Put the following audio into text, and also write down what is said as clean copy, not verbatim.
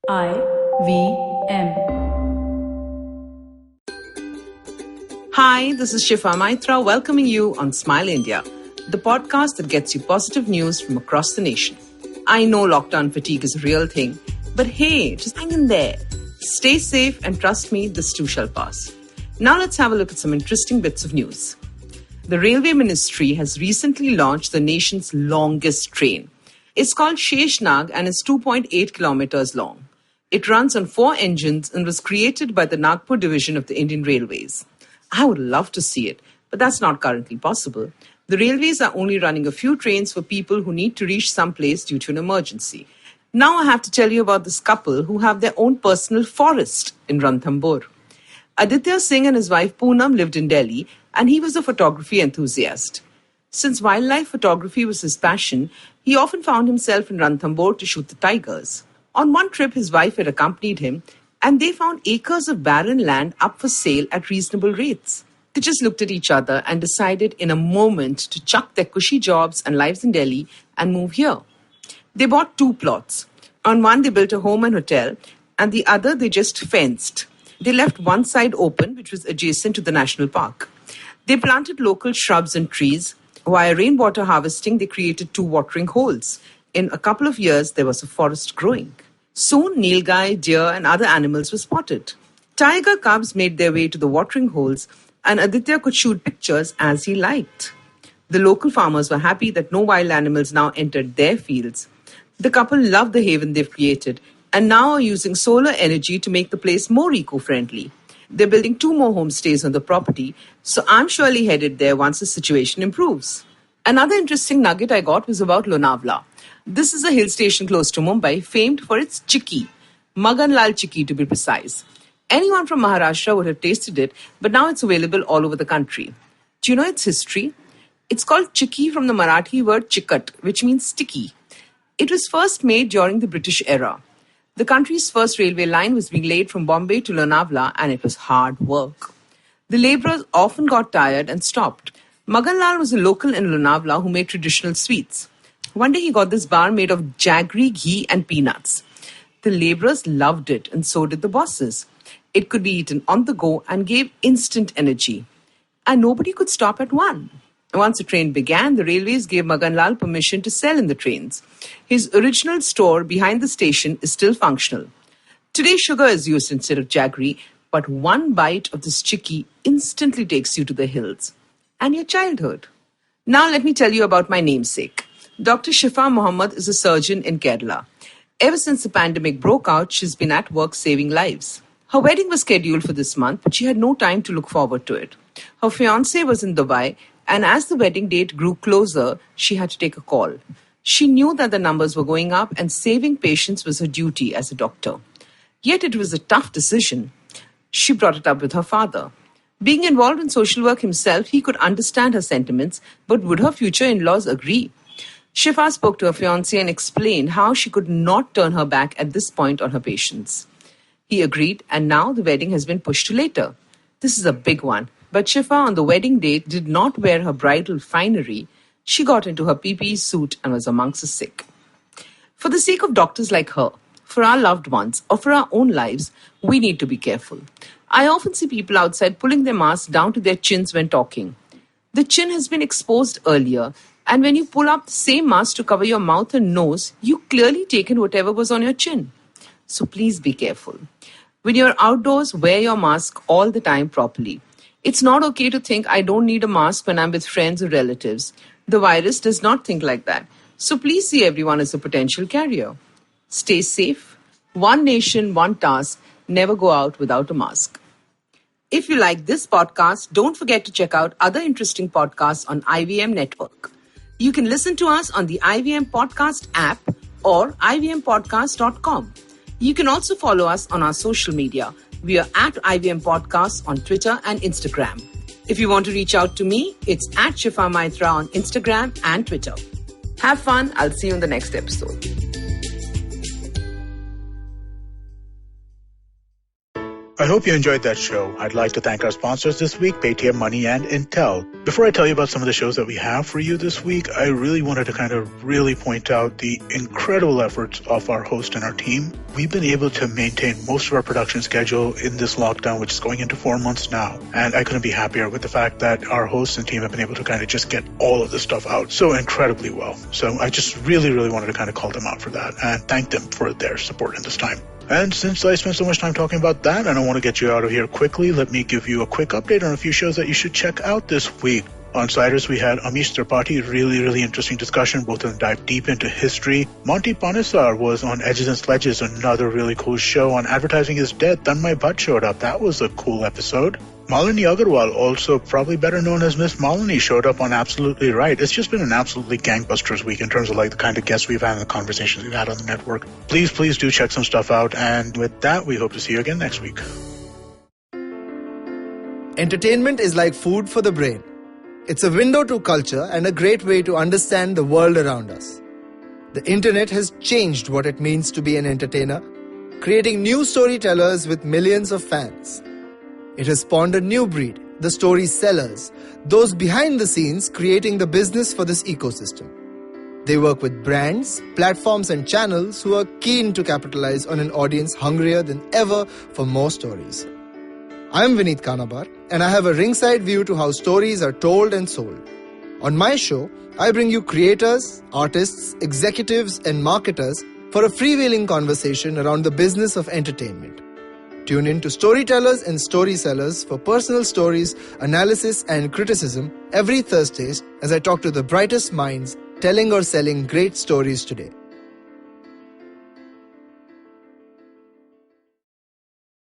IVM. Hi, this is Shifa Maitra welcoming you on Smile India, the podcast that gets you positive news from across the nation. I know lockdown fatigue is a real thing, but hey, just hang in there. Stay safe and trust me, this too shall pass. Now let's have a look at some interesting bits of news. The Railway Ministry has recently launched the nation's longest train. It's called Sheshnag and is 2.8 kilometers long. It runs on 4 engines and was created by the Nagpur division of the Indian Railways. I would love to see it, but that's not currently possible. The railways are only running a few trains for people who need to reach some place due to an emergency. Now I have to tell you about this couple who have their own personal forest in Ranthambore. Aditya Singh and his wife Poonam lived in Delhi, and he was a photography enthusiast. Since wildlife photography was his passion, he often found himself in Ranthambore to shoot the tigers. On one trip, his wife had accompanied him, and they found acres of barren land up for sale at reasonable rates. They just looked at each other and decided in a moment to chuck their cushy jobs and lives in Delhi and move here. They bought 2 plots. On one, they built a home and hotel, and the other, they just fenced. They left one side open, which was adjacent to the national park. They planted local shrubs and trees. Via rainwater harvesting, they created 2 watering holes. In a couple of years, there was a forest growing. Soon, nilgai, deer, and other animals were spotted. Tiger cubs made their way to the watering holes, and Aditya could shoot pictures as he liked. The local farmers were happy that no wild animals now entered their fields. The couple loved the haven they've created, and now are using solar energy to make the place more eco-friendly. They're building 2 more homestays on the property, so I'm surely headed there once the situation improves. Another interesting nugget I got was about Lonavala. This is a hill station close to Mumbai, famed for its chikki, Magan Lal chikki to be precise. Anyone from Maharashtra would have tasted it, but now it's available all over the country. Do you know its history? It's called chikki from the Marathi word chikat, which means sticky. It was first made during the British era. The country's first railway line was being laid from Bombay to Lonavala, and it was hard work. The labourers often got tired and stopped. Magan Lal was a local in Lonavala who made traditional sweets. One day he got this bar made of jaggery, ghee and peanuts. The labourers loved it, and so did the bosses. It could be eaten on the go and gave instant energy. And nobody could stop at one. Once the train began, the railways gave Magan Lal permission to sell in the trains. His original store behind the station is still functional. Today sugar is used instead of jaggery, but one bite of this chikki instantly takes you to the hills and your childhood. Now let me tell you about my namesake. Dr. Shifa Mohammed is a surgeon in Kerala. Ever since the pandemic broke out, she's been at work saving lives. Her wedding was scheduled for this month, but she had no time to look forward to it. Her fiancé was in Dubai, and as the wedding date grew closer, she had to take a call. She knew that the numbers were going up, and saving patients was her duty as a doctor. Yet it was a tough decision. She brought it up with her father. Being involved in social work himself, he could understand her sentiments, but would her future in-laws agree? Shifa spoke to her fiancé and explained how she could not turn her back at this point on her patients. He agreed, and now the wedding has been pushed to later. This is a big one, but Shifa on the wedding date did not wear her bridal finery. She got into her PPE suit and was amongst the sick. For the sake of doctors like her, for our loved ones, or for our own lives, we need to be careful. I often see people outside pulling their masks down to their chins when talking. The chin has been exposed earlier, and when you pull up the same mask to cover your mouth and nose, you clearly taken whatever was on your chin. So please be careful. When you're outdoors, wear your mask all the time properly. It's not okay to think I don't need a mask when I'm with friends or relatives. The virus does not think like that. So please see everyone as a potential carrier. Stay safe. One nation, one task. Never go out without a mask. If you like this podcast, don't forget to check out other interesting podcasts on IVM Network. You can listen to us on the IVM Podcast app or ivmpodcast.com. You can also follow us on our social media. We are at IVM Podcasts on Twitter and Instagram. If you want to reach out to me, it's at Shifa Maitra on Instagram and Twitter. Have fun. I'll see you in the next episode. I hope you enjoyed that show. I'd like to thank our sponsors this week, Paytm Money and Intel. Before I tell you about some of the shows that we have for you this week, I really wanted to kind of really point out the incredible efforts of our host and our team. We've been able to maintain most of our production schedule in this lockdown, which is going into 4 months now. And I couldn't be happier with the fact that our hosts and team have been able to kind of just get all of this stuff out so incredibly well. So I just really wanted to kind of call them out for that and thank them for their support in this time. And since I spent so much time talking about that, and I want to get you out of here quickly, let me give you a quick update on a few shows that you should check out this week. On Siders, we had Amish Tripathi, really interesting discussion. Both of them dive deep into history. Monty Panesar was on Edges and Sledges, another really cool show. On Advertising is Dead, Tanmay Bhatt showed up. That was a cool episode. Malini Agarwal, also probably better known as Miss Malini, showed up on Absolutely Right. It's just been an absolutely gangbusters week in terms of like the kind of guests we've had and the conversations we've had on the network. Please do check some stuff out. And with that, we hope to see you again next week. Entertainment is like food for the brain. It's a window to culture and a great way to understand the world around us. The internet has changed what it means to be an entertainer, creating new storytellers with millions of fans. It has spawned a new breed, the story sellers, those behind the scenes creating the business for this ecosystem. They work with brands, platforms and channels who are keen to capitalize on an audience hungrier than ever for more stories. I'm Vineet Kanabar, and I have a ringside view to how stories are told and sold. On my show, I bring you creators, artists, executives and marketers for a freewheeling conversation around the business of entertainment. Tune in to Storytellers and Story Sellers for personal stories, analysis and criticism every Thursdays as I talk to the brightest minds telling or selling great stories today.